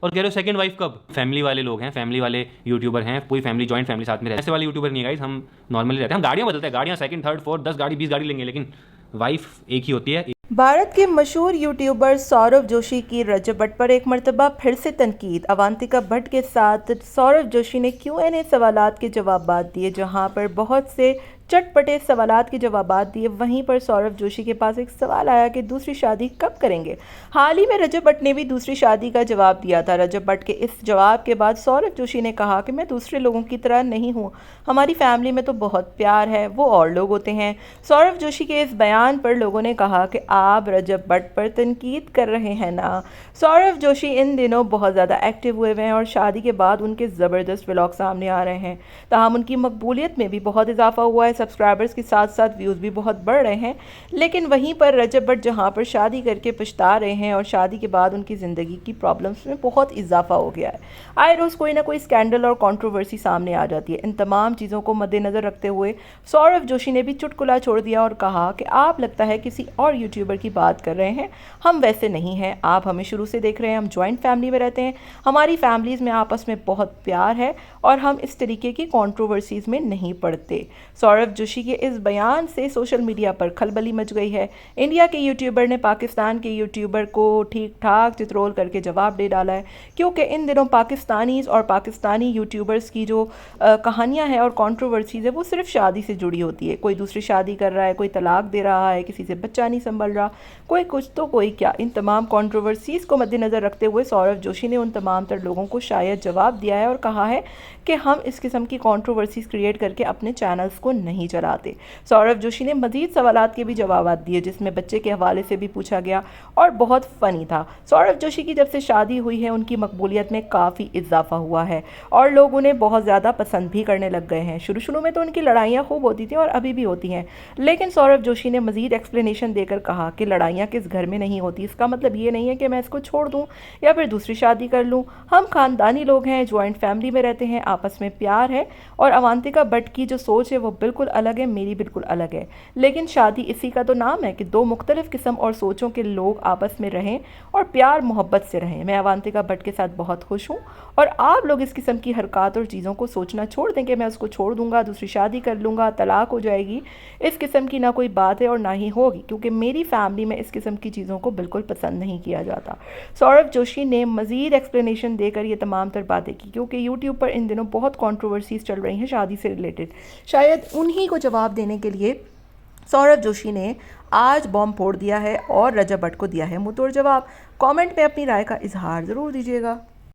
और कह रहे हो सेकंड वाइफ कब? फैमिली वाले लोग हैं, फैमिली वाले यूट्यूबर हैं, पूरी फैमिली, जॉइंट फैमिली साथ में रहते हैं। ऐसे वाले यूट्यूबर नहीं गाइस, हम नॉर्मली रहते हैं। हम गाड़ियाँ बदलते हैं, गाड़ियाँ सेकंड थर्ड फोर्थ 10 गाड़ी 20 गाड़ी लेंगे, लेकिन वाइफ एक ही होती है। भारत के मशहूर यूट्यूबर सौरभ जोशी की रजब भट्ट पर एक मर्तबा फिर से तनकीद। अवांतिका भट्ट के साथ सौरभ जोशी ने Q&A सवालात के जवाब दिए, जहां पर बहुत से चटपटे सवालात के जवाब दिए। वहीं पर सौरभ जोशी के पास एक सवाल आया कि दूसरी शादी कब करेंगे। हाल ही में रजब भट्ट ने भी दूसरी शादी का जवाब दिया था। रजब भट्ट के इस जवाब के बाद सौरभ जोशी ने कहा कि मैं दूसरे लोगों की तरह नहीं हूँ, हमारी फैमिली में तो बहुत प्यार है, वो और लोग होते हैं। सौरभ जोशी के इस बयान पर लोगों ने कहा कि आप रजब भट्ट पर तनकीद कर रहे हैं ना। सौरभ जोशी इन दिनों बहुत ज़्यादा एक्टिव हुए हैं और शादी के बाद उनके ज़बरदस्त व्लॉग सामने आ रहे हैं। ताहम उनकी मकबूलियत में भी बहुत इजाफा हुआ है, सब्सक्राइबर्स के साथ साथ व्यूज़ भी बहुत बढ़ रहे हैं। लेकिन वहीं पर रजब भट्ट जहाँ पर शादी करके पछता रहे हैं और शादी के बाद उनकी ज़िंदगी की प्रॉब्लम्स में बहुत इजाफा हो गया है। आए रोज़ कोई ना कोई स्कैंडल और कंट्रोवर्सी सामने आ जाती है। इन तमाम चीज़ों को मद्देनज़र रखते हुए सौरभ जोशी ने भी चुटकुला छोड़ दिया और कहा कि आप लगता है किसी और यूट्यूबर की बात कर रहे हैं, हम वैसे नहीं हैं। आप हमें शुरू से देख रहे हैं, हम जॉइंट फैमिली में रहते हैं, हमारी फैमिलीज़ में आपस में बहुत प्यार है और हम इस तरीके की कंट्रोवर्सीज़ में नहीं पड़ते। सौरभ जोशी के इस बयान से सोशल मीडिया पर खलबली मच गई है। इंडिया के यूट्यूबर ने पाकिस्तान के यूट्यूबर को ठीक ठाक चित्रोल करके जवाब दे डाला है, क्योंकि इन दिनों पाकिस्तानीज़ और पाकिस्तानी यूट्यूबर्स की जो कहानियाँ हैं और कंट्रोवर्सीज़ है वो सिर्फ शादी से जुड़ी होती है। कोई दूसरी शादी कर रहा है, कोई तलाक दे रहा है, किसी से बच्चा नहीं संभल रहा, कोई कुछ तो कोई क्या। इन तमाम कंट्रोवर्सीज़ को मद्देनज़र रखते हुए सौरभ जोशी ने उन तमाम तर लोगों को शायद जवाब दिया है और कहा है कि हम इस किस्म की कंट्रोवर्सीज़ क्रिएट करके अपने चैनल्स को नहीं चलाते। सौरभ जोशी ने मज़ीद सवालात के भी जवाब दिए, जिसमें बच्चे के हवाले से भी पूछा गया और बहुत फ़नी था। सौरभ जोशी की जब से शादी हुई है उनकी मकबूलियत में काफ़ी इजाफा हुआ है और लोग उन्हें बहुत ज़्यादा पसंद भी करने लग गए हैं। शुरू शुरू में तो उनकी लड़ाइयाँ खूब होती थी और अभी भी होती हैं, लेकिन सौरभ जोशी ने मज़ीद एक्सप्लेनेशन देकर कहा कि लड़ाइयाँ किस घर में नहीं होती, इसका मतलब ये नहीं है कि मैं इसको छोड़ दूँ या फिर दूसरी शादी कर लूँ। हम ख़ानदानी लोग हैं, जॉइंट फैमिली में रहते हैं, आपस में प्यार है और अवांतिका भट्ट की जो सोच है वो बिल्कुल अलग है, मेरी बिल्कुल अलग है। लेकिन शादी इसी का तो नाम है कि दो मुख्तलिफ किस्म और सोचों के लोग आपस में रहें और प्यार मोहब्बत से रहें। मैं अवांतिका भट्ट के साथ बहुत खुश हूँ और आप लोग इस किस्म की हरकत और चीज़ों को सोचना छोड़ दें कि मैं उसको छोड़ दूंगा, दूसरी शादी कर लूँगा, तलाक हो जाएगी। इस किस्म की ना कोई बात है और ना ही होगी, क्योंकि मेरी फैमिली में इस किस्म की चीज़ों को बिल्कुल पसंद नहीं किया जाता। सौरभ जोशी ने मज़ीद एक्सप्लेनेशन देकर ये तमाम तर बातें की, क्योंकि यूट्यूब पर इन दिनों बहुत कंट्रोवर्सीज चल रही हैं शादी से रिलेटेड। शायद उन्हीं को जवाब देने के लिए सौरभ जोशी ने आज बॉम्ब फोड़ दिया है और रजब भट्ट को दिया है मुंहतोड़ जवाब। कमेंट में अपनी राय का इजहार ज़रूर दीजिएगा।